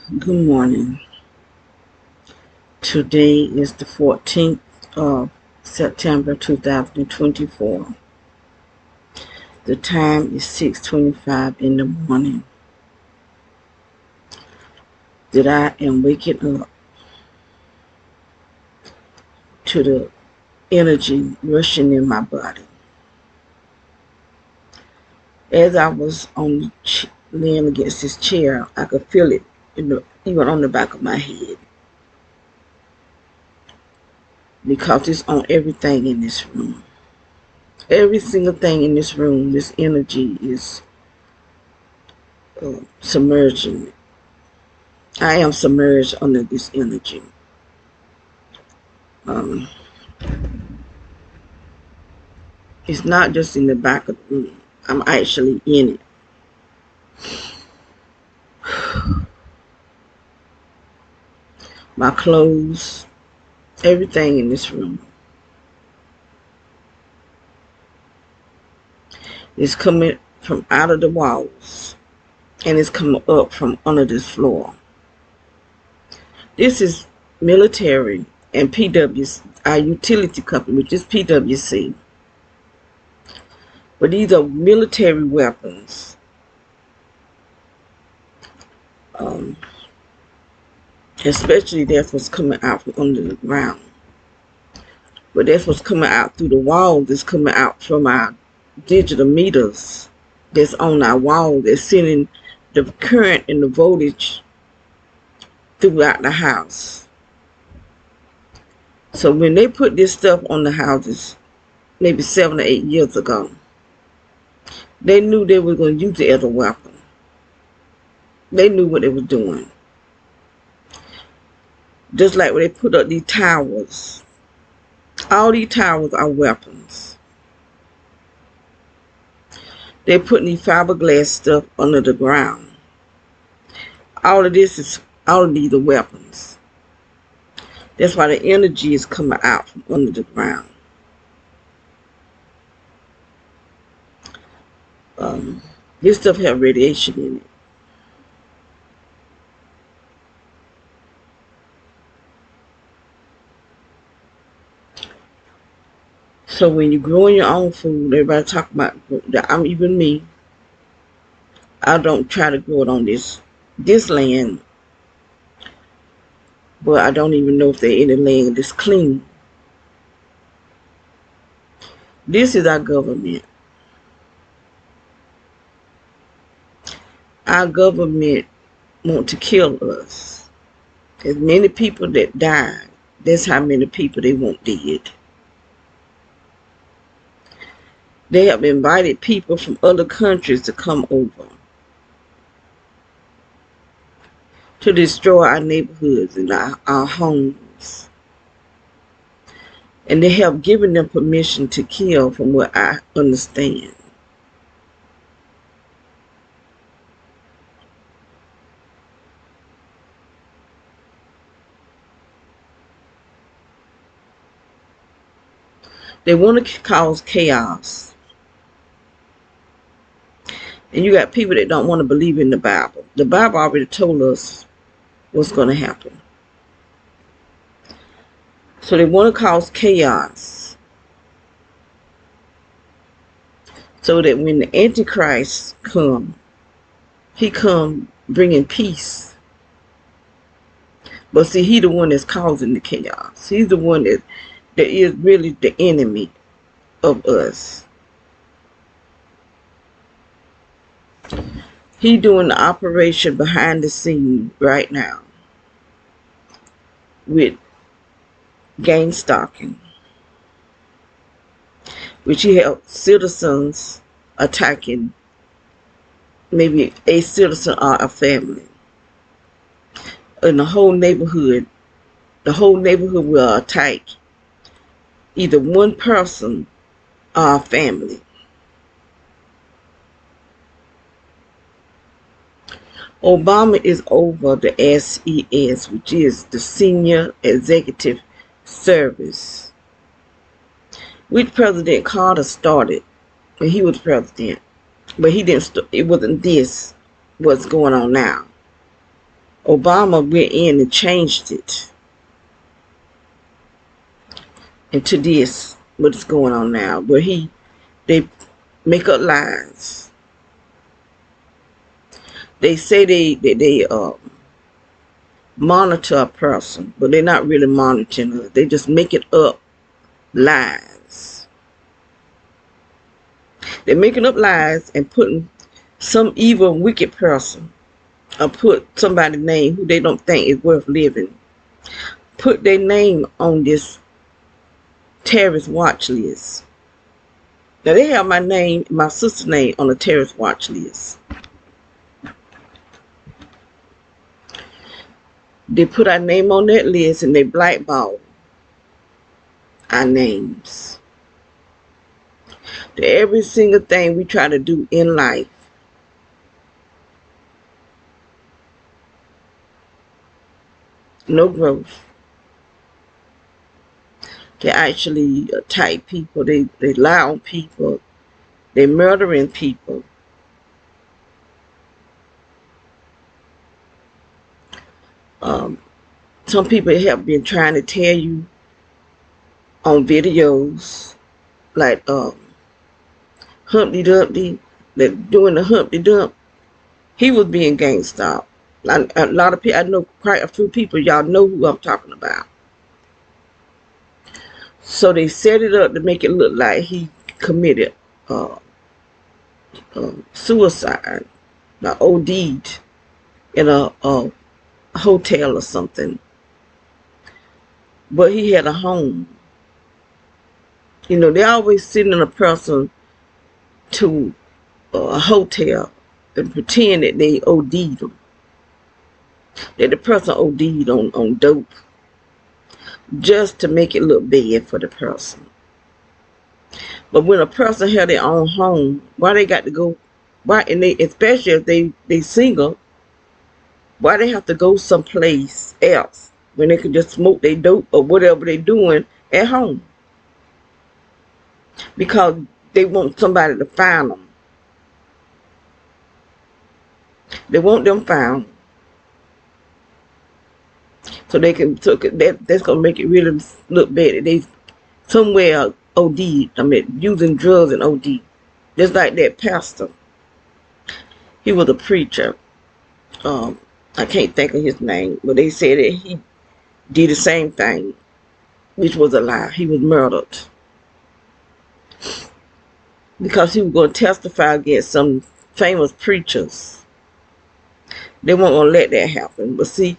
Good morning. Today is the 14th of September 2024. The time is 6:25 in the morning. That I am waking up to the energy rushing in my body. As I was laying against this chair, I could feel it even on the back of my head. Because it's on everything in this room. Every single thing in this room, this energy is submerging. I am submerged under this energy. Um, it's not just in the back of the room. I'm actually in it. My clothes, everything in this room is coming from out of the walls and it's coming up from under this floor. This is military and PWC, our utility company, which is PWC. But these are military weapons. Especially that's what's coming out from under the ground. But that's what's coming out through the walls. It's coming out from our digital meters that's on our wall. That's sending the current and the voltage throughout the house. So when they put this stuff on the houses, maybe 7 or 8 years ago, they knew they were going to use it as a weapon. They knew what they were doing. Just like when they put up these towers. All these towers are weapons. They're putting these fiberglass stuff under the ground. All of these are weapons. That's why the energy is coming out from under the ground. This stuff has radiation in it. So when you're growing your own food, everybody talk about that. Even me. I don't try to grow it on this land, but I don't even know if there's any land that's clean. This is our government. Our government want to kill us. As many people that died, that's how many people they want dead. They have invited people from other countries to come over to destroy our neighborhoods and our homes. And they have given them permission to kill, from what I understand. They want to cause chaos. And you got people that don't want to believe in the Bible. The Bible already told us what's going to happen. So they want to cause chaos. So that when the Antichrist come, he come bringing peace. But see, he the one that's causing the chaos. He's the one that is really the enemy of us. He doing the operation behind the scene right now with gang stalking, which he helped citizens attacking maybe a citizen or a family. In the whole neighborhood will attack either one person or a family. Obama is over the SES, which is the Senior Executive Service, which President Carter started when he was president. But he didn't. It wasn't this what's going on now. Obama went in and changed it into this, what is going on now, where they make up lies. They say they monitor a person, but they're not really monitoring her. They just make it up lies. They're making up lies and putting some evil, wicked person, or put somebody's name who they don't think is worth living, put their name on this terrorist watch list. Now they have my name, my sister's name on the terrorist watch list. They put our name on that list and they blackball our names. Every single thing we try to do in life, no growth. They actually attack people. They lie on people. They're murdering people. Some people have been trying to tell you on videos like Humpty Dumpty, that doing the Humpty Dump, he was being gang stalked. A lot of people, I know quite a few people, y'all know who I'm talking about. So they set it up to make it look like he committed suicide, or OD'd in a hotel or something. But he had a home. You know, they always sending a person to a hotel and pretend that they OD'd them. That the person OD'd on dope. Just to make it look bad for the person. But when a person had their own home, why they got to go? Why, and they, especially if they single, why they have to go someplace else when they could just smoke their dope or whatever they're doing at home? Because they want somebody to find them. They want them found. So they can, that's going to make it really look bad. They somewhere OD, using drugs and OD. Just like that pastor. He was a preacher. I can't think of his name, but they said that he did the same thing, which was a lie. He was murdered. Because he was going to testify against some famous preachers. They weren't going to let that happen. But see,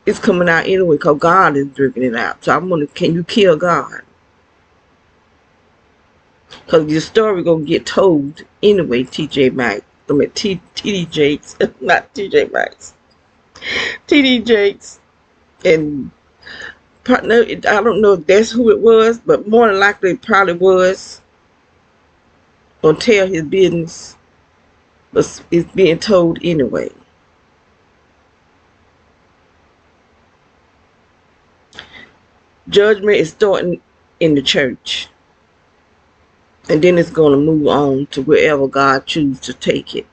it's coming out anyway because God is drinking it out. So I'm wondering, can you kill God? Because your story going to get told anyway, TJ Maxx. TD Jakes, not TJ Maxx. TD Jakes. And partner, I don't know if that's who it was, but more than likely it probably was. Gonna tell his business, but it's being told anyway. Judgment is starting in the church. And then it's going to move on to wherever God chooses to take it.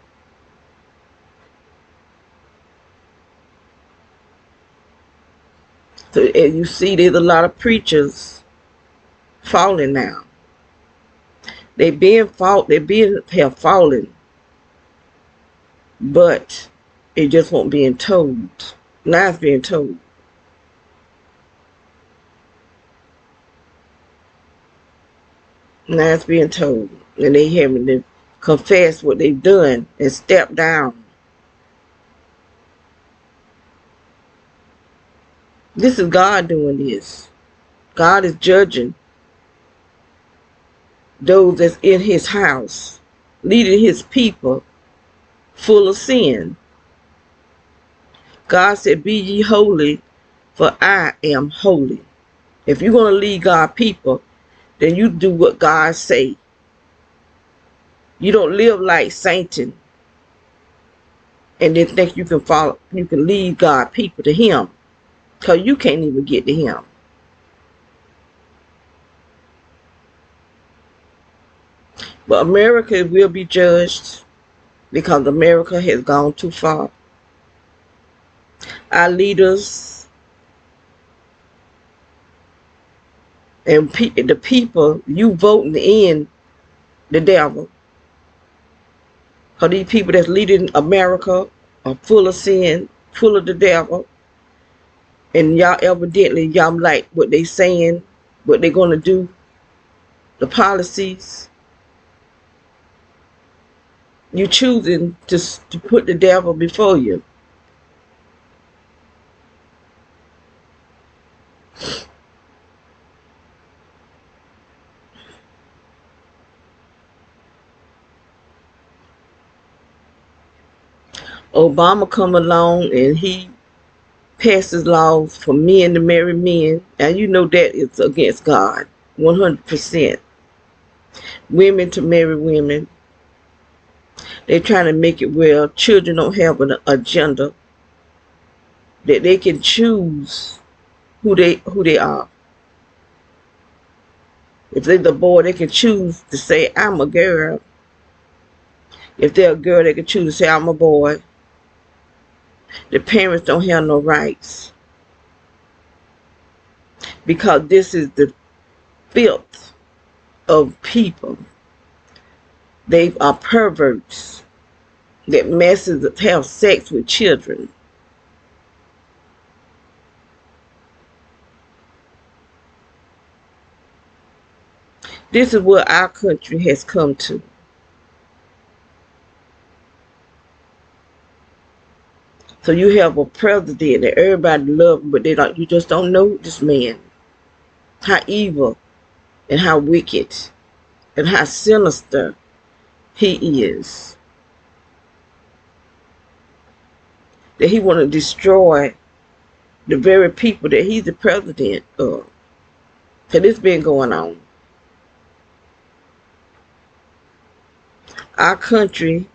So as you see, there's a lot of preachers falling now. They have fallen. But it just won't being told. Now it's being told. Now it's being told. And they having to confess what they've done and step down. This is God doing this. God is judging those that's in his house, leading his people full of sin. God said, be ye holy, for I am holy. If you're going to lead God people, then you do what God say. You don't live like Satan and then think you can follow, you can lead God people to him, because you can't even get to him. But America will be judged because America has gone too far. Our leaders and the people, you voting in the devil. Because these people that's leading America are full of sin, full of the devil. And y'all evidently, y'all like what they saying, what they going to do, the policies. You choosing to put the devil before you. Obama come along and he passes laws for men to marry men. And you know that is against God, 100%. Women to marry women. They're trying to make it where children don't have an agenda, that they can choose who they are. If they're the boy, they can choose to say, I'm a girl. If they're a girl, they can choose to say, I'm a boy. The parents don't have no rights. Because this is the filth of people. They are perverts that have sex with children. This is what our country has come to. So you have a president that everybody loves, but you just don't know this man. How evil and how wicked and how sinister he is. That he want to destroy the very people that he's the president of. So this been going on. Our country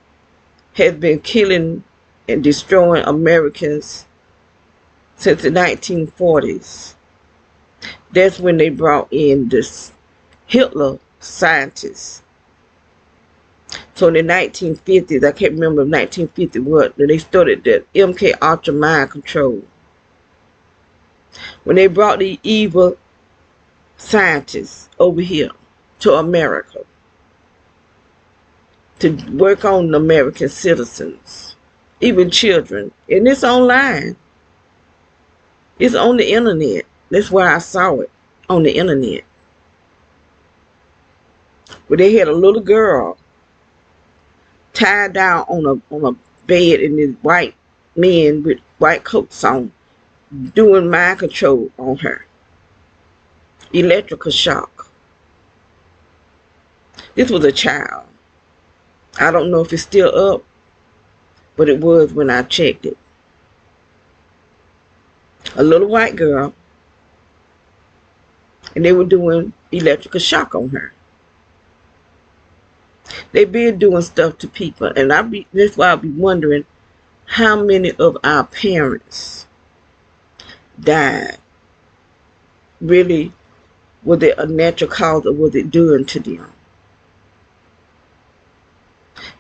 has been killing and destroying Americans since the 1940s. That's when they brought in this Hitler scientists. So in the 1950s, I can't remember 1950 what, they started the MK Ultra mind control. When they brought the evil scientists over here to America to work on the American citizens, even children. And it's online. It's on the internet. That's where I saw it, on the internet. Where they had a little girl tied down on a bed, and this white men with white coats on doing mind control on her. Electrical shock. This was a child. I don't know if it's still up, but it was when I checked it. A little white girl, and they were doing electrical shock on her. They been doing stuff to people, and that's why I be wondering how many of our parents died. Really, was it a natural cause or was it done to them?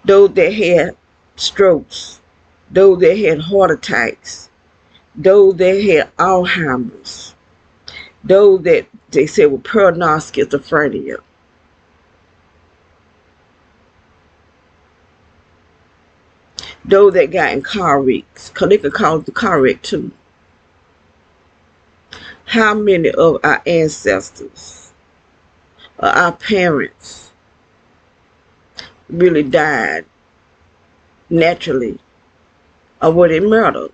Those that had strokes, those that had heart attacks, those that had Alzheimer's, those that they said were paranoid schizophrenia. Those that got in car wrecks, because they could cause the car wreck too. How many of our ancestors, or our parents, really died naturally, or were they murdered?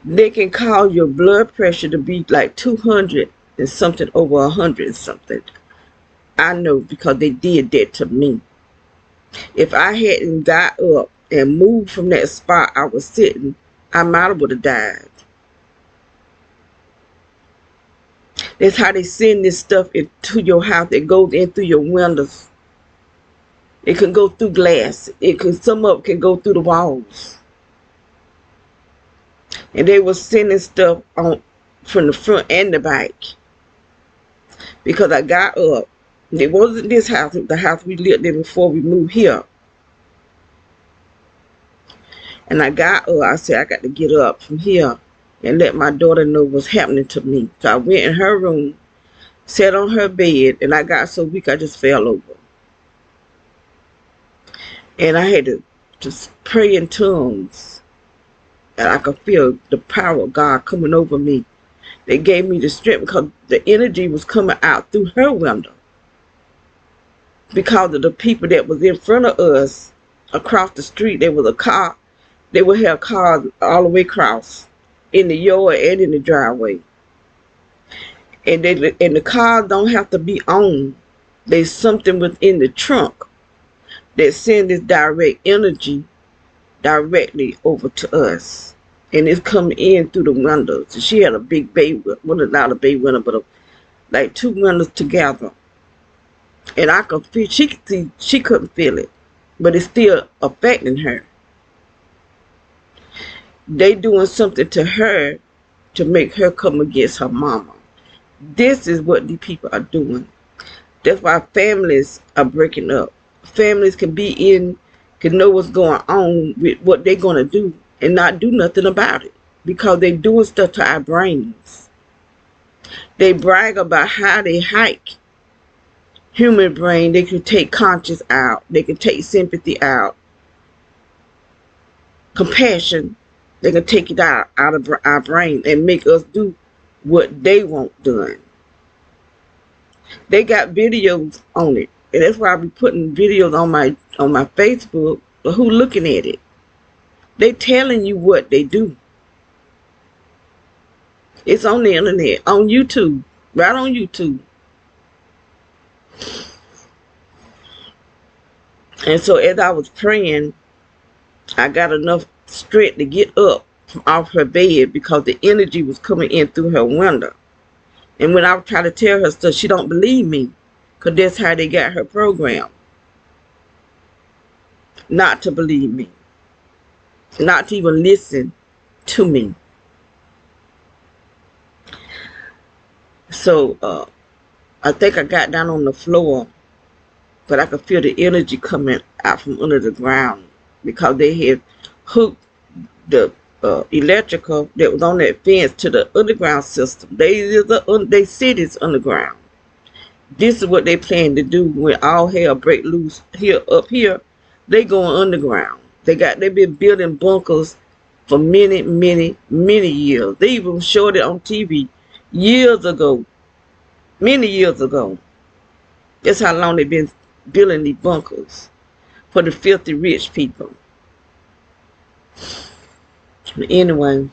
They can cause your blood pressure to be like 200 and something over 100 and something. I know because they did that to me. If I hadn't got up and moved from that spot I was sitting, I might have would have died. That's how they send this stuff into your house. It goes in through your windows. It can go through glass. Some of it can go through the walls. And they were sending stuff on from the front and the back. Because I got up. It wasn't this house, the house we lived in before we moved here. And I got up. I said, I got to get up from here and let my daughter know what's happening to me. So I went in her room, sat on her bed, and I got so weak I just fell over. And I had to just pray in tongues. And I could feel the power of God coming over me. They gave me the strength because the energy was coming out through her window. Because of the people that was in front of us across the street, there was a car. They would have cars all the way across in the yard and in the driveway. And the cars don't have to be on. There's something within the trunk that sends this direct energy directly over to us. And it's coming in through the windows. She had a big bay, well, not a bay window, but like two windows together. And I could feel, she could see, she couldn't feel it, but it's still affecting her. They doing something to her to make her come against her mama. This is what these people are doing. That's why families are breaking up. Families can know what's going on with what they're going to do and not do nothing about it because they doing stuff to our brains. They brag about how they hike human brain. They can take conscience out. They can take sympathy out. Compassion. They can take it out of our brain and make us do what they want done. They got videos on it. And that's why I be putting videos on my Facebook. But who looking at it? They telling you what they do. It's on the internet, on YouTube, right on YouTube. And so as I was praying, I got enough strength to get up from off her bed because the energy was coming in through her window. And when I would try to tell her stuff, she don't believe me because that's how they got her program. Not to believe me. Not to even listen to me. So I think I got down on the floor, but I could feel the energy coming out from under the ground because they had hooked the electrical that was on that fence to the underground system. They cities underground. This is what they plan to do when all hell break loose here up here. They going underground. They've been building bunkers for many years. They even showed it on TV years ago. Many years ago. That's how long they've been building these bunkers for the filthy rich people. But anyway,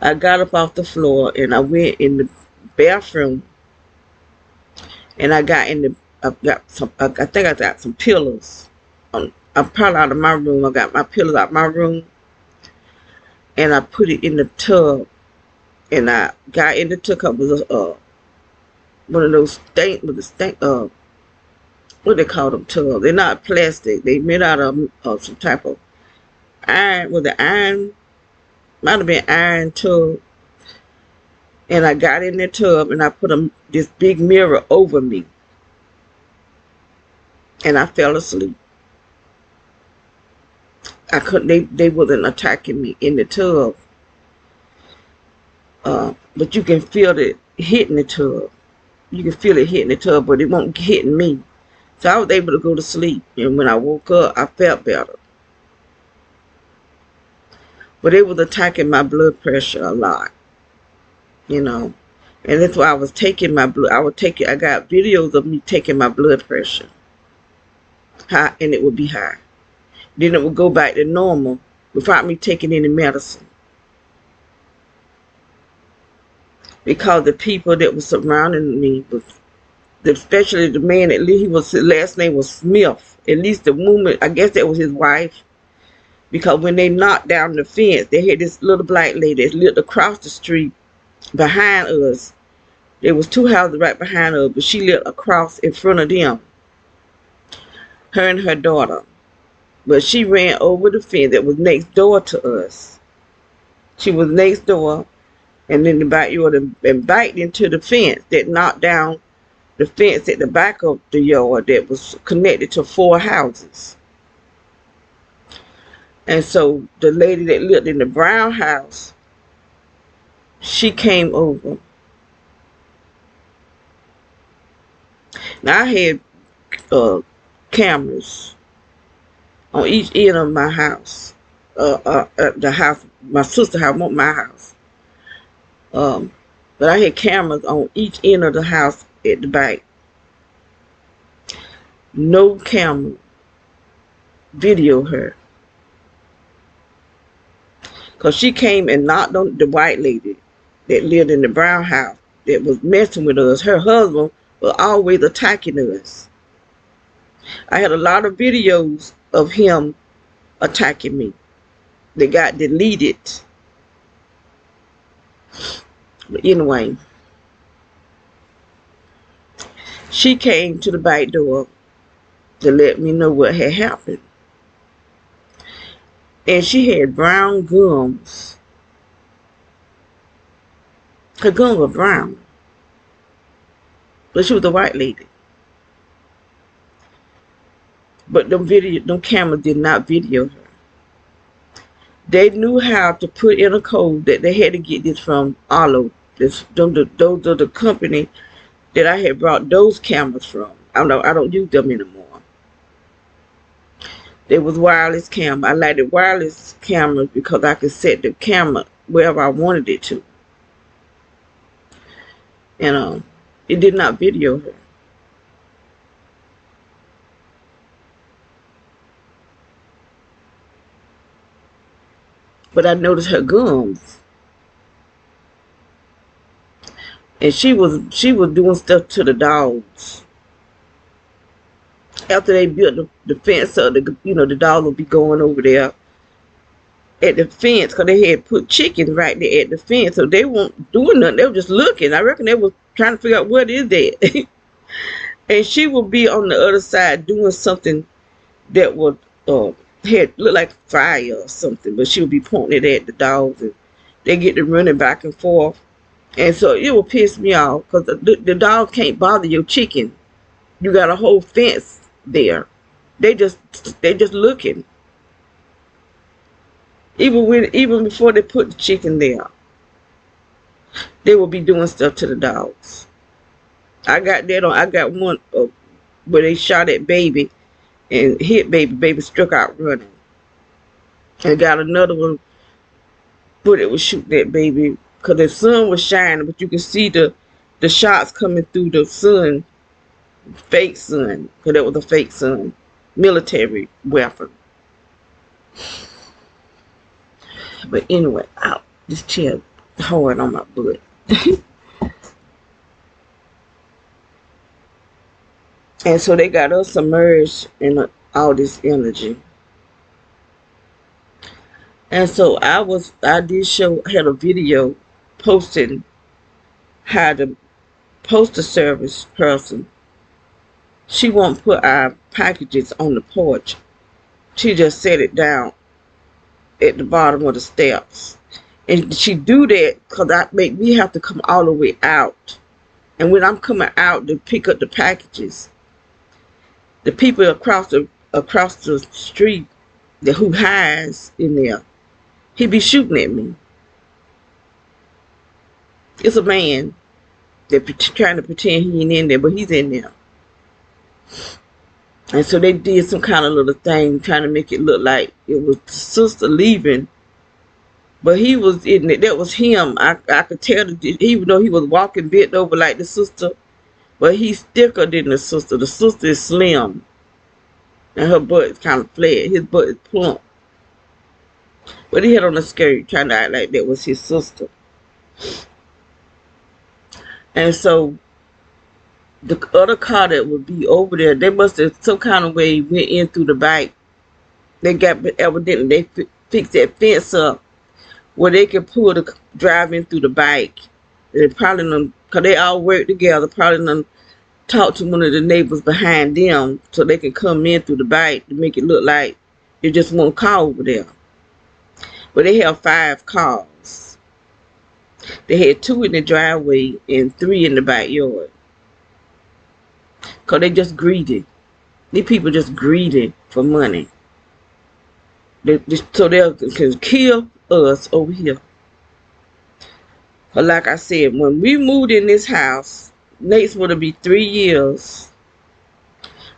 I got up off the floor and I went in the bathroom and I think I got some pillows. I'm probably out of my room. I got my pillows out of my room and I put it in the tub. And I got in the tub. It was one of those what they call them tubs. They're not plastic. They made out of some type of iron. Was it iron? Might have been iron tub. And I got in the tub and I put this big mirror over me. And I fell asleep. I couldn't. They wasn't attacking me in the tub. But you can feel it hitting the tub. You can feel it hitting the tub, but it won't hit me. So I was able to go to sleep. And when I woke up, I felt better. But it was attacking my blood pressure a lot. You know. And that's why I was taking my blood. I got videos of me taking my blood pressure. High, and it would be high. Then it would go back to normal without me taking any medicine. Because the people that were surrounding me, especially the man, his last name was Smith. At least the woman, I guess that was his wife. Because when they knocked down the fence, they had this little black lady that lived across the street behind us. There was two houses right behind us, but she lived across in front of them. Her and her daughter. But she ran over the fence that was next door to us. She was next door. And in the backyard and backed into the fence that knocked down the fence at the back of the yard that was connected to 4 houses. And so the lady that lived in the brown house, she came over. Now I had cameras on each end of my house. The house, my sister's house, not my house. But I had cameras on each end of the house at the back. No camera video her. Because she came and knocked on the white lady that lived in the brown house that was messing with us. Her husband was always attacking us. I had a lot of videos of him attacking me. They got deleted. But anyway, she came to the back door to let me know what had happened. And she had brown gums. Her gums were brown. But she was a white lady. But them cameras did not video her. They knew how to put in a code that they had to get this from Arlo. Those are the company that I had brought those cameras from. I don't use them anymore. They was wireless camera. I like the wireless cameras because I could set the camera wherever I wanted it to. And it did not video her. But I noticed her gums. And she was doing stuff to the dogs. After they built the fence up, the dog would be going over there at the fence because they had put chickens right there at the fence. So they weren't doing nothing. They were just looking. I reckon they were trying to figure out what is that. And she would be on the other side doing something that would had looked like fire or something, but she would be pointing it at the dogs, and they get to running back and forth. And so it would piss me off because the dogs can't bother your chicken. You got a whole fence there. They just looking. Even before they put the chicken there, they will be doing stuff to the dogs. I got one where they shot at baby and hit baby. Baby struck out running. And got another one where it was shooting at baby because the sun was shining, but you could see the shots coming through the sun. Fake sun, because that was a fake sun. Military weapon. But anyway, this chair hard on my butt. And so they got us submerged in all this energy. And so had a video posting how the postal service person, she won't put our packages on the porch. She just set it down at the bottom of the steps. And she do that because that make me have to come all the way out. And when I'm coming out to pick up the packages, the people across the street who hides in there, he be shooting at me. It's a man that trying to pretend he ain't in there, but he's in there. And so they did some kind of little thing trying to make it look like it was the sister leaving, but he was in it. That was him. I could tell that even though he was walking bent over like the sister, but he's thicker than the sister. The sister is slim, and her butt is kind of flat. His butt is plump, but he had on a skirt trying to act like that was his sister. And so the other car that would be over there, they must have some kind of way went in through the back. They got evidently they fixed that fence up where they could drive in through the back. They probably because they all work together. Probably talk to one of the neighbors behind them so they can come in through the back to make it look like they just one car over there. But they have 5 cars. They had 2 in the driveway and 3 in the backyard. Because they just greedy. These people just greedy for money. So they can kill us over here. But like I said, when we moved in this house, next would be 3 years,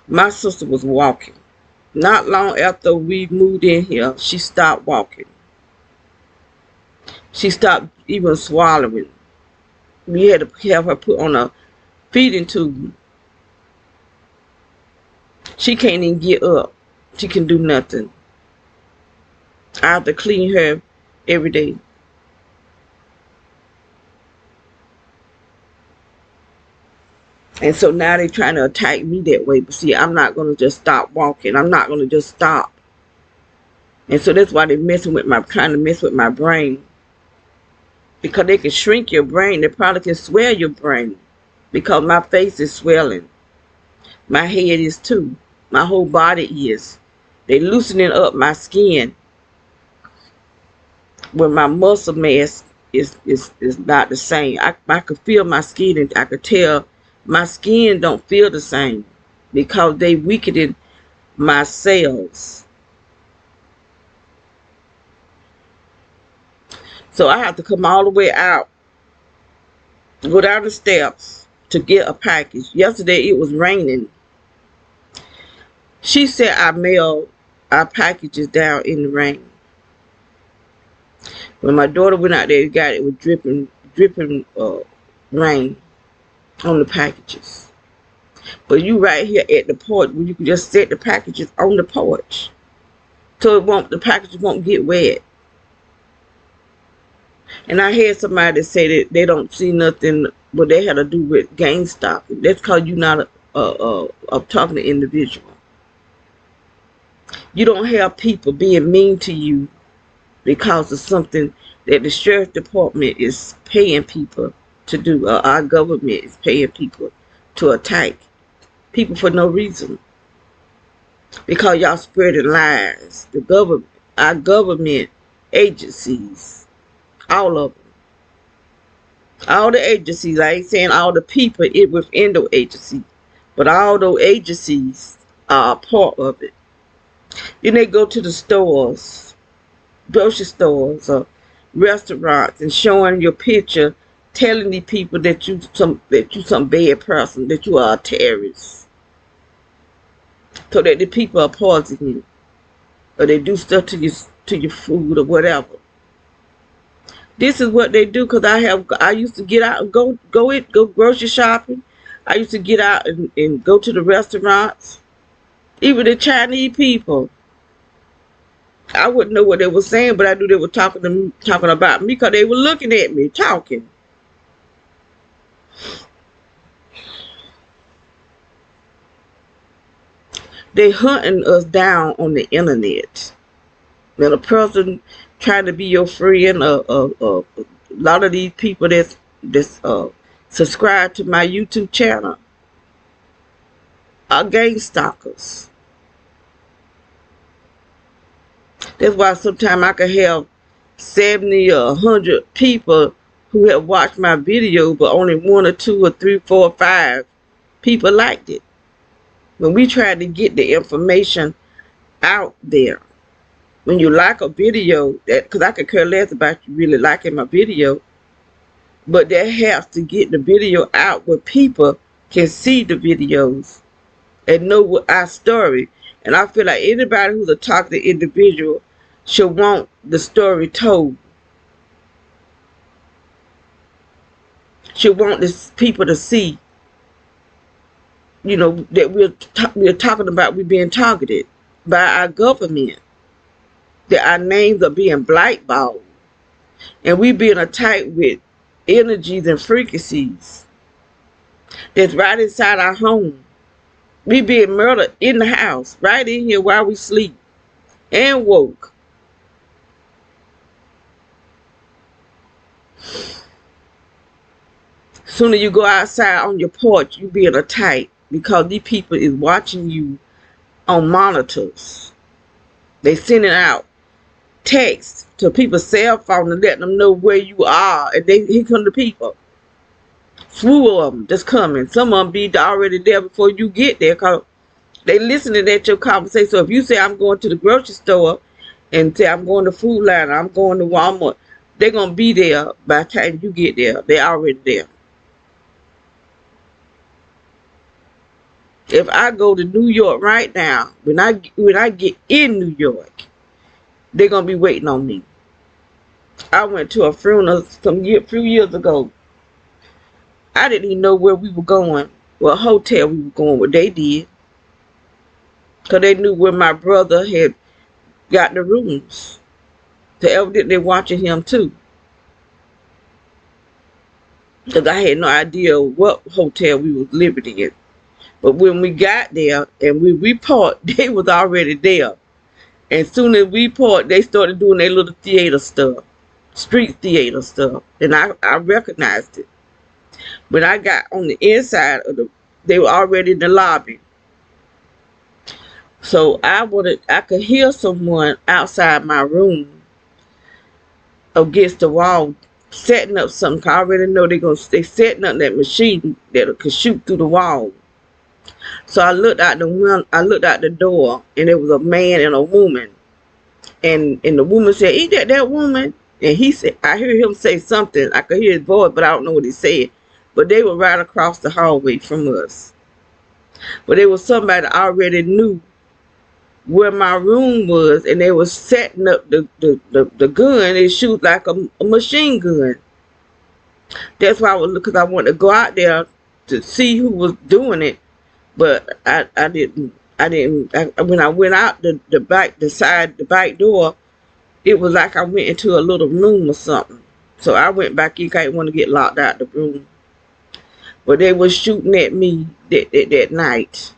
my sister was walking. Not long after we moved in here, she stopped walking. She stopped even swallowing. We had to have her put on a feeding tube. She can't even get up. She can do nothing. I have to clean her every day. And so now they're trying to attack me that way. But see, I'm not going to just stop walking. I'm not going to just stop. And so that's why they're trying to mess with my brain. Because they can shrink your brain. They probably can swell your brain. Because my face is swelling. My head is too. My whole body is. They're loosening up my skin. When my muscle mass is not the same. I could feel my skin, and I could tell my skin don't feel the same. Because they weakening my cells. So I have to come all the way out, go down the steps to get a package. Yesterday it was raining. She said I mailed our packages down in the rain. When my daughter went out there, it was dripping rain on the packages. But you right here at the porch, where you can just set the packages on the porch, so the packages won't get wet. And I heard somebody say that they don't see nothing what they had to do with GameStop. That's because you're not a talking to individual. You don't have people being mean to you because of something that the sheriff department is paying people to do. Our government is paying people to attack people for no reason. Because y'all spreading lies. The government, our government agencies, all of them. All the agencies, I ain't saying all the people within those agencies, but all those agencies are a part of it. Then they go to the stores, grocery stores, or restaurants, and showing your picture, telling the people that you some bad person, that you are a terrorist, so that the people are poisoning you, or they do stuff to your food or whatever. This is what they do. Because I used to get out and go grocery shopping. I used to get out and go to the restaurants. Even the Chinese people, I wouldn't know what they were saying, but I knew they were talking about me because they were looking at me talking. They hunting us down on the internet. When a person trying to be your friend, a lot of these people that's subscribe to my YouTube channel are gang stalkers. That's why sometimes I can have 70 or 100 people who have watched my video, but only 1 or 2 or 3, 4 or 5 people liked it. When we try to get the information out there, when you like a video, because I could care less about you really liking my video, but that has to get the video out where people can see the videos and know what our story. And I feel like anybody who's a talkative individual should want the story told. Should want people to see, that we're talking about, we're being targeted by our government. That our names are being blackballed. And we being attacked with energies and frequencies that's right inside our home. We being murdered in the house, right in here while we sleep and woke. Soon as you go outside on your porch, you being attacked because these people is watching you on monitors. They sending out text to people's cell phone and letting them know where you are, and here come the people. Slew of them just coming. Some of them be already there before you get there, because they listening at your conversation. So if you say I'm going to the grocery store and say, I'm going to Food Line, I'm going to Walmart. They're going to be there by the time you get there. They're already there. If I go to New York right now, when I get in New York, they're going to be waiting on me. I went to a funeral few years ago. I didn't even know where we were going, what hotel we were going, what they did. Because they knew where my brother had got the rooms. So evidently watching him too. Because I had no idea what hotel we was living in. But when we got there and we parked, they was already there. And soon as we parked, they started doing their little theater stuff. Street theater stuff. And I recognized it. When I got on the inside of they were already in the lobby. So I could hear someone outside my room against the wall setting up something. I already know they setting up that machine that could shoot through the wall. So I looked out the door, and there was a man and a woman. And the woman said, "Is that woman?" And he said, I heard him say something. I could hear his voice, but I don't know what he said. But they were right across the hallway from us. But there was somebody that already knew where my room was, and they was setting up the gun. It shoots like a machine gun. That's why I was, because I wanted to go out there to see who was doing it, but I didn't. When I went out the back door, it was like I went into a little room or something. So I went back in. I didn't want to get locked out the room. But they was shooting at me that night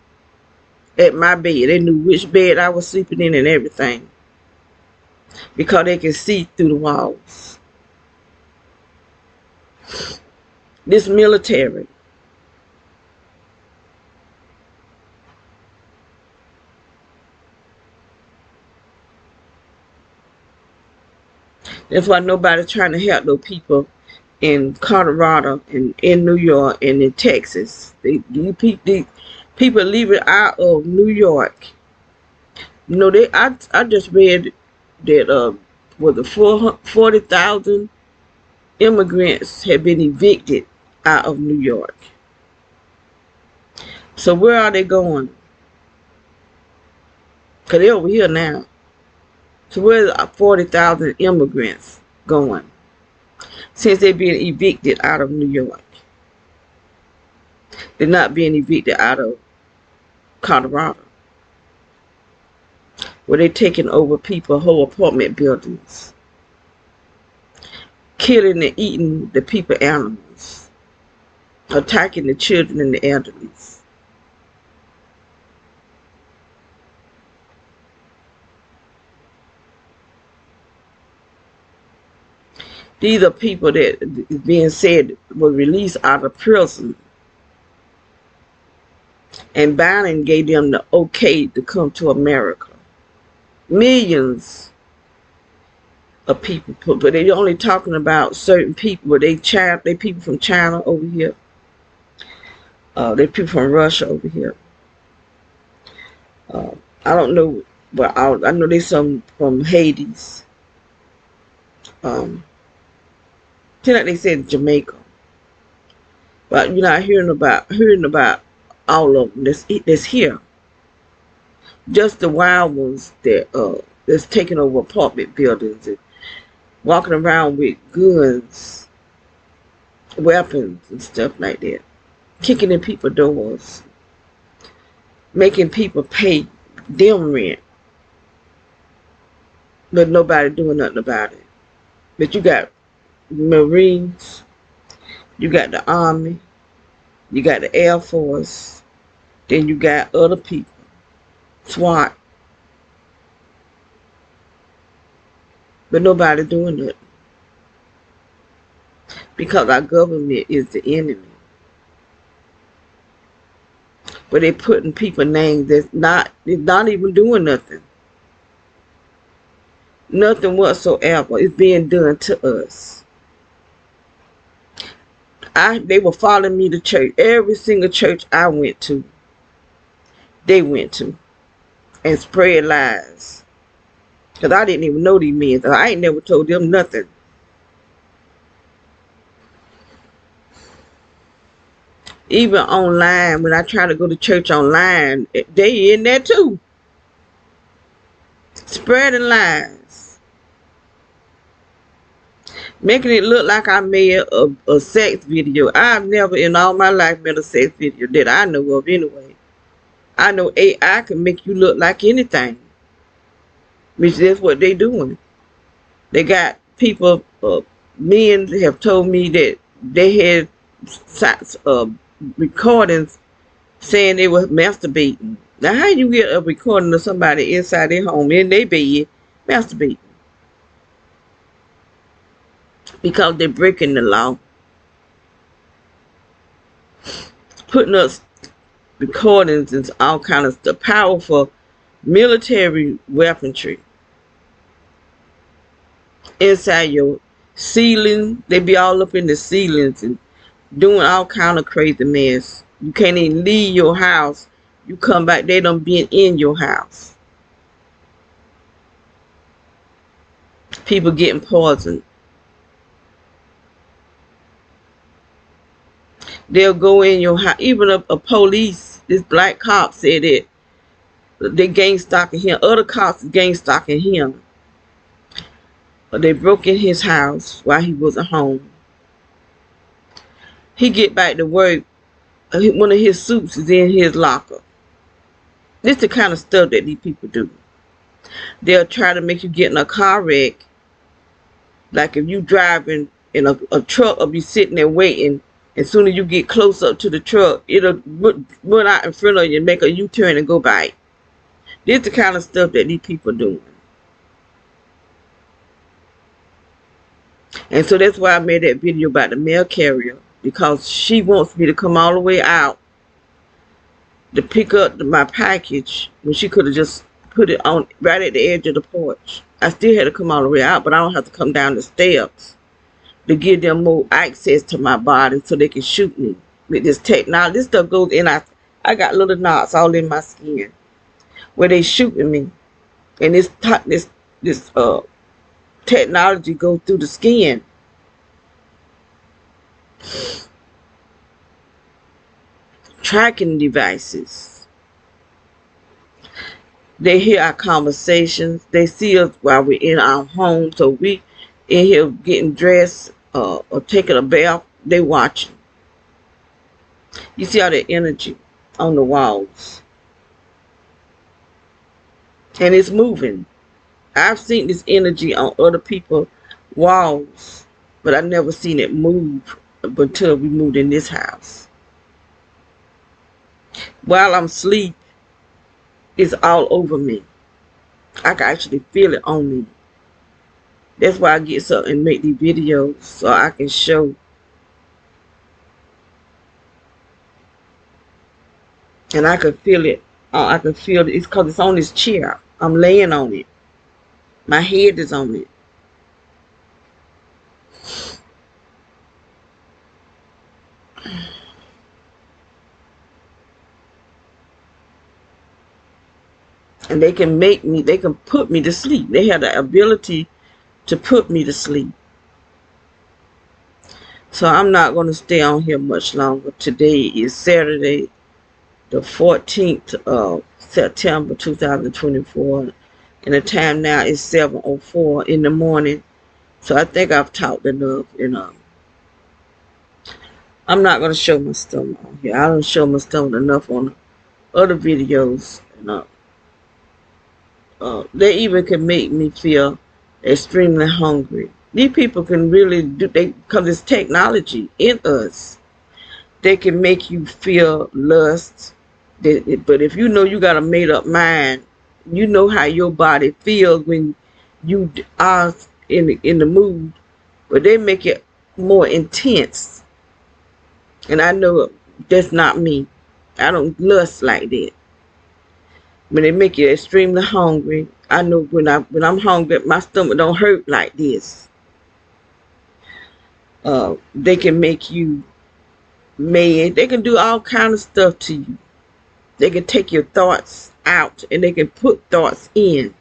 at my bed. They knew which bed I was sleeping in and everything, because they could see through the walls. This military. That's why nobody's trying to help those people in Colorado and in New York and in Texas. These people leaving out of New York. You know, I just read that was the 40,000 immigrants have been evicted out of New York. So where are they going? Because they're over here now. So where's 40,000 immigrants going since they're being evicted out of New York? They're not being evicted out of Colorado, where they're taking over people's whole apartment buildings, killing and eating the people animals, attacking the children and the elderly. These are people that is being said were released out of prison, and Biden gave them the okay to come to America. Millions of people, but they're only talking about certain people. But they people from China over here. They people from Russia over here. I don't know, but I know there's some from Hades. Just like they said Jamaica, but you're not hearing about all of them that's here. Just the wild ones that's taking over apartment buildings and walking around with guns, weapons and stuff like that, kicking in people's doors, making people pay them rent, but nobody doing nothing about it. But you got Marines, you got the Army, you got the Air Force, then you got other people, SWAT, but nobody doing it because our government is the enemy. But they're putting people names they're not even doing nothing. Nothing whatsoever is being done to us. They were following me to church. Every single church I went to, they went to, and spread lies. Because I didn't even know these men. So I ain't never told them nothing. Even online, when I try to go to church online, they in there too. Spreading lies. Making it look like I made a sex video. I've never in all my life made a sex video that I know of anyway. I know AI can make you look like anything. Which is what they doing. They got people, men have told me that they had recordings saying they were masturbating. Now, how you get a recording of somebody inside their home, in their bed, masturbating? Because they're breaking the law. Putting up recordings and all kind of stuff. Powerful military weaponry. Inside your ceiling. They be all up in the ceilings and doing all kind of crazy mess. You can't even leave your house. You come back, they done been in your house. People getting poisoned. They'll go in your house. Even a police, this black cop said that they gang stalking him. Other cops gang stalking him. They broke in his house while he wasn't home. He get back to work. One of his suits is in his locker. This is the kind of stuff that these people do. They'll try to make you get in a car wreck. Like if you driving in a truck or be sitting there waiting, as soon as you get close up to the truck, it'll run out in front of you and make a U-turn and go by. This is the kind of stuff that these people doing. And so that's why I made that video about the mail carrier. Because she wants me to come all the way out to pick up my package when she could have just put it on right at the edge of the porch. I still had to come all the way out, but I don't have to come down the steps to give them more access to my body so they can shoot me with this technology. This stuff goes in. I got little knots all in my skin where they shooting me, and this technology goes through the skin. Tracking devices. They hear our conversations. They see us while we're in our home. So we in here getting dressed or taking a bath. They watching. You see all the energy on the walls. And it's moving. I've seen this energy on other people's walls, but I've never seen it move until we moved in this house. While I'm asleep, it's all over me. I can actually feel it on me. That's why I get up and make these videos so I can show. And I can feel it. I can feel it. It's because it's on this chair. I'm laying on it. My head is on it. And they can make me, they can put me to sleep. They have the ability to put me to sleep. So I'm not going to stay on here much longer. Today is Saturday, the 14th of September 2024. And the time now is 7:04 in the morning. So I think I've talked enough. And I'm not going to show my stomach on here. I don't show my stomach enough on other videos. And, they even can make me feel extremely hungry. These people can really do, because it's technology in us. They can make you feel lust. But if you know you got a made up mind, you know how your body feels when you are in the mood. But they make it more intense. And I know that's not me. I don't lust like that. When they make you extremely hungry, I know when I'm hungry, my stomach don't hurt like this. They can make you mad. They can do all kind of stuff to you. They can take your thoughts out and they can put thoughts in.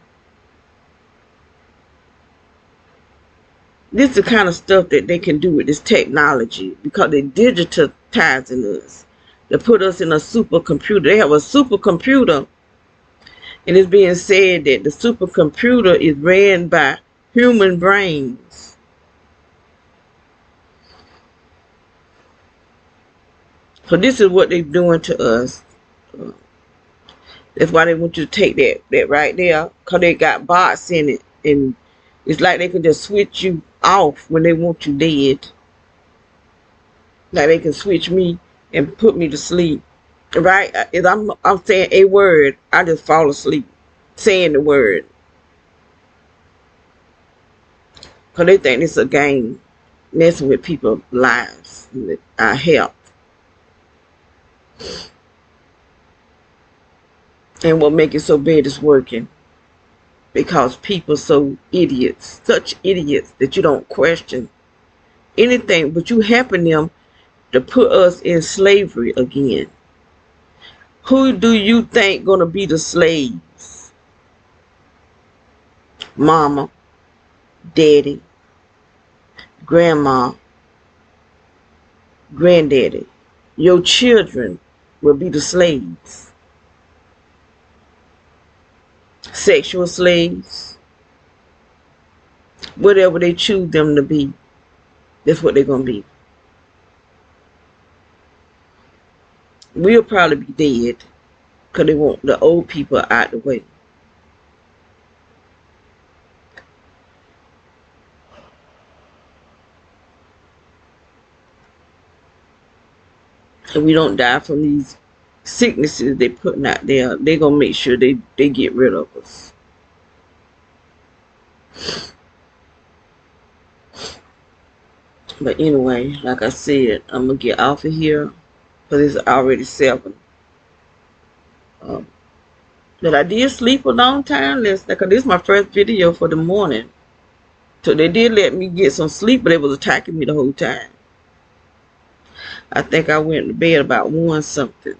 This is the kind of stuff that they can do with this technology because they're digitizing us. They put us in a supercomputer. They have a supercomputer, and it's being said that the supercomputer is ran by human brains. So this is what they're doing to us. That's why they want you to take that right there, because they got bots in it, and it's like they can just switch you off when they want you dead. Like they can switch me and put me to sleep. Right? If I'm saying a word, I just fall asleep saying the word. Because they think it's a game, messing with people's lives, our health. And what make it so bad is working. Because people so idiots, such idiots that you don't question anything, but you helping them to put us in slavery again. Who do you think gonna be the slaves? Mama, daddy, grandma, granddaddy. Your children will be the slaves. Sexual slaves. Whatever they choose them to be, that's what they're gonna be. We'll probably be dead because they want the old people out the way. And we don't die from these sicknesses they're putting out there. They're going to make sure they get rid of us. But anyway, like I said, I'm going to get off of here because it's already 7. But I did sleep a long time last night because this is my first video for the morning. So they did let me get some sleep, but they was attacking me the whole time. I think I went to bed about 1 something.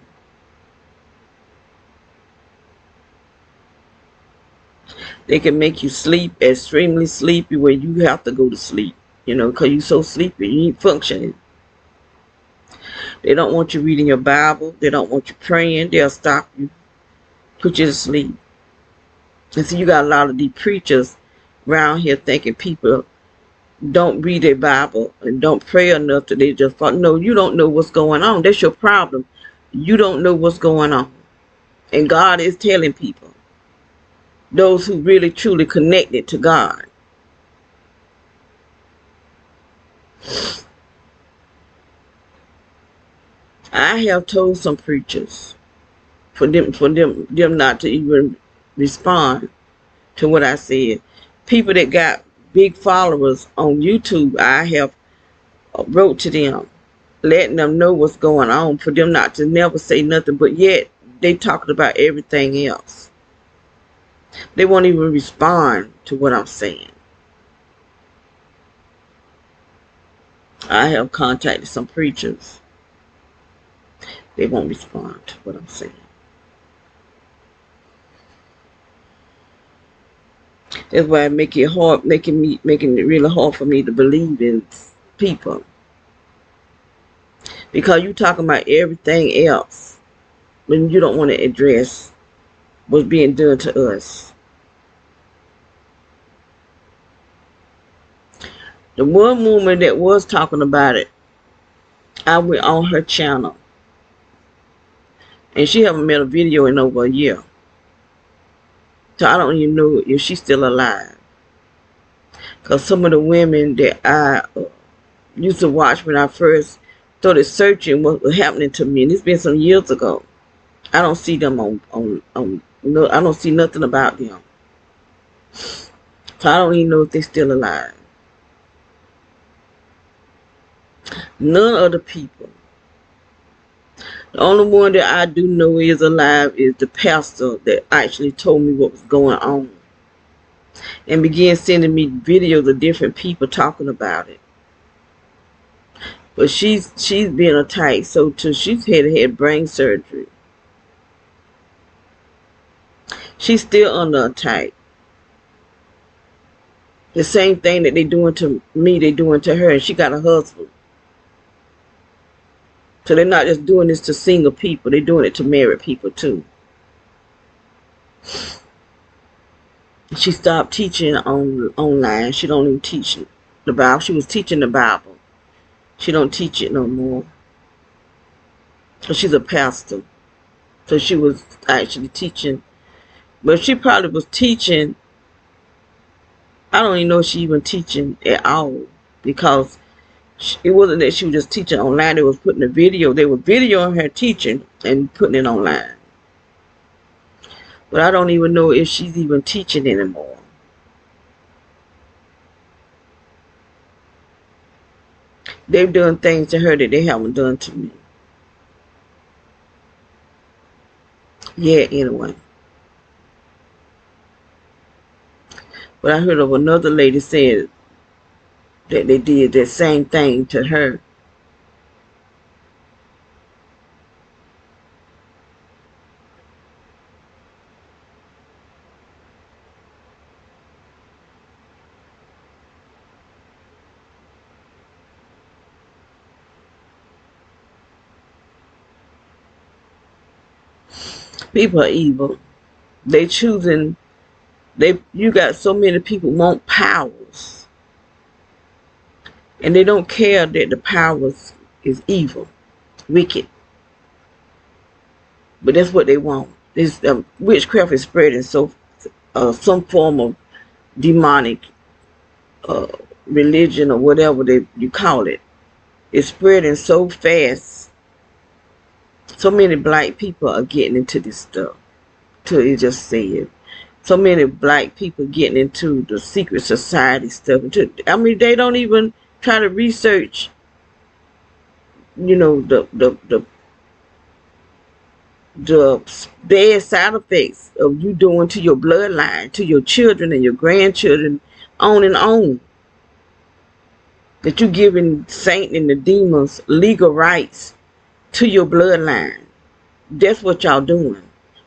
They can make you sleep, extremely sleepy, where you have to go to sleep. You know, because you're so sleepy, you ain't functioning. They don't want you reading your Bible. They don't want you praying. They'll stop you, put you to sleep. And so you got a lot of these preachers around here thinking people don't read their Bible and don't pray enough that they just thought, no, you don't know what's going on. That's your problem. You don't know what's going on. And God is telling people, those who really truly connected to God. I have told some preachers for them not to even respond to what I said. People that got big followers on YouTube, I have wrote to them, letting them know what's going on, for them not to never say nothing, but yet they talking about everything else. They won't even respond to what I'm saying. I have contacted some preachers. They won't respond to what I'm saying. That's why it make it hard, making it really hard for me to believe in people. Because you talking about everything else when you don't want to address what's being done to us. The one woman that was talking about it, I went on her channel. And she haven't made a video in over a year. So I don't even know if she's still alive. Because some of the women that I used to watch when I first started searching what was happening to me, and it's been some years ago, I don't see them no, I don't see nothing about them. So I don't even know if they're still alive. None of the people. The only one that I do know is alive is the pastor that actually told me what was going on and began sending me videos of different people talking about it. But she's been attacked, so she's had brain surgery. She's still under attack. The same thing that they doing to me, they doing to her, and she got a husband. So they're not just doing this to single people, they're doing it to married people too. She stopped teaching online. She don't even teach the Bible. She was teaching the Bible. She don't teach it no more. So she's a pastor. So she was actually teaching. But she probably was teaching. I don't even know if she even teaching at all. Because it wasn't that she was just teaching online. They was putting a video. They were videoing her teaching and putting it online. But I don't even know if she's even teaching anymore. They've done things to her that they haven't done to me. Yeah, anyway. But I heard of another lady saying that they did that same thing to her. People are evil. They choosing. You got so many people want powers, and they don't care that the powers is evil, wicked. But that's what they want. This witchcraft is spreading so some form of demonic uh, religion or whatever you call it. It's spreading so fast. So many black people are getting into this stuff. Till it just said. So many black people getting into the secret society stuff. I mean, they don't even try to research, the bad side effects of you doing to your bloodline, to your children and your grandchildren, on and on. That you giving Satan and the demons legal rights to your bloodline. That's what y'all doing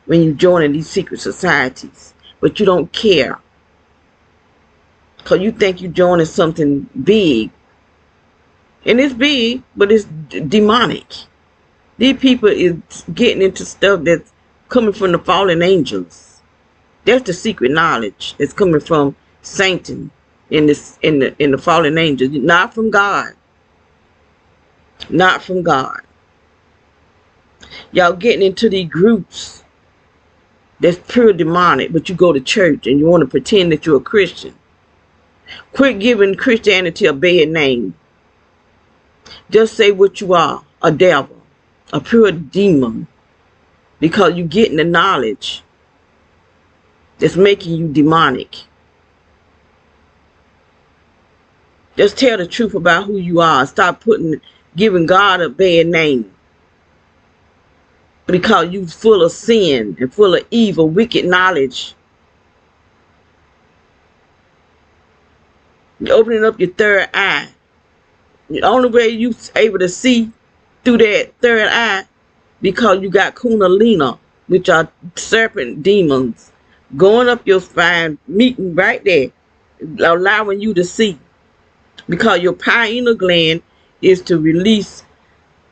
when you joining these secret societies. But you don't care. Because you think you're joining something big. And it's big, but it's demonic. These people is getting into stuff that's coming from the fallen angels. That's the secret knowledge that's coming from Satan in the fallen angels. Not from God. Not from God. Y'all getting into these groups that's pure demonic, but you go to church and you want to pretend that you're a Christian. Quit giving Christianity a bad name. Just say what you are, a devil, a pure demon, because you're getting the knowledge that's making you demonic. Just tell the truth about who you are. Stop giving God a bad name. Because you're full of sin and full of evil, wicked knowledge. You're opening up your third eye. The only way you're able to see through that third eye, because you got Kundalini, which are serpent demons, going up your spine, meeting right there, allowing you to see. Because your pineal gland is to release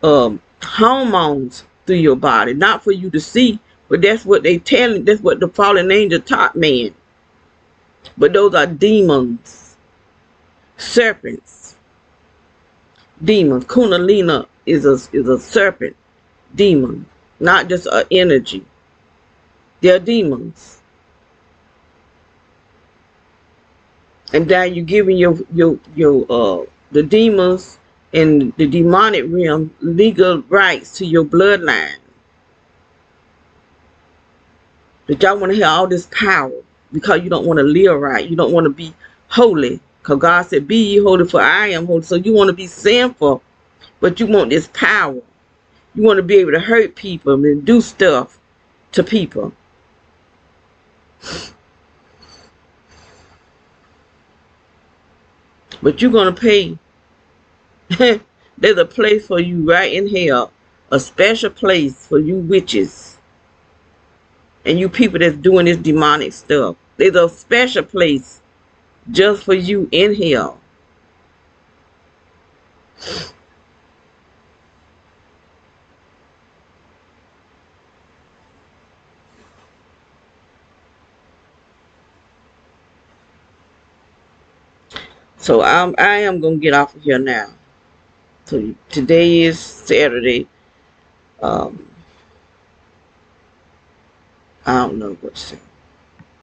hormones through your body, not for you to see, but that's what they telling. That's what the fallen angel taught man. But those are demons, serpents, demons. Kundalini is a serpent demon, not just an energy. They're demons, and then you're giving the demons in the demonic realm legal rights to your bloodline. But y'all want to have all this power because you don't want to live right. You don't want to be holy. Because God said, be ye holy for I am holy. So you want to be sinful, but you want this power. You want to be able to hurt people and do stuff to people. But you're going to pay. There's a place for you right in hell. A special place for you witches. And you people that's doing this demonic stuff. There's a special place just for you in hell. So I am gonna get off of here now. So today is Saturday. Um, I don't know what to say.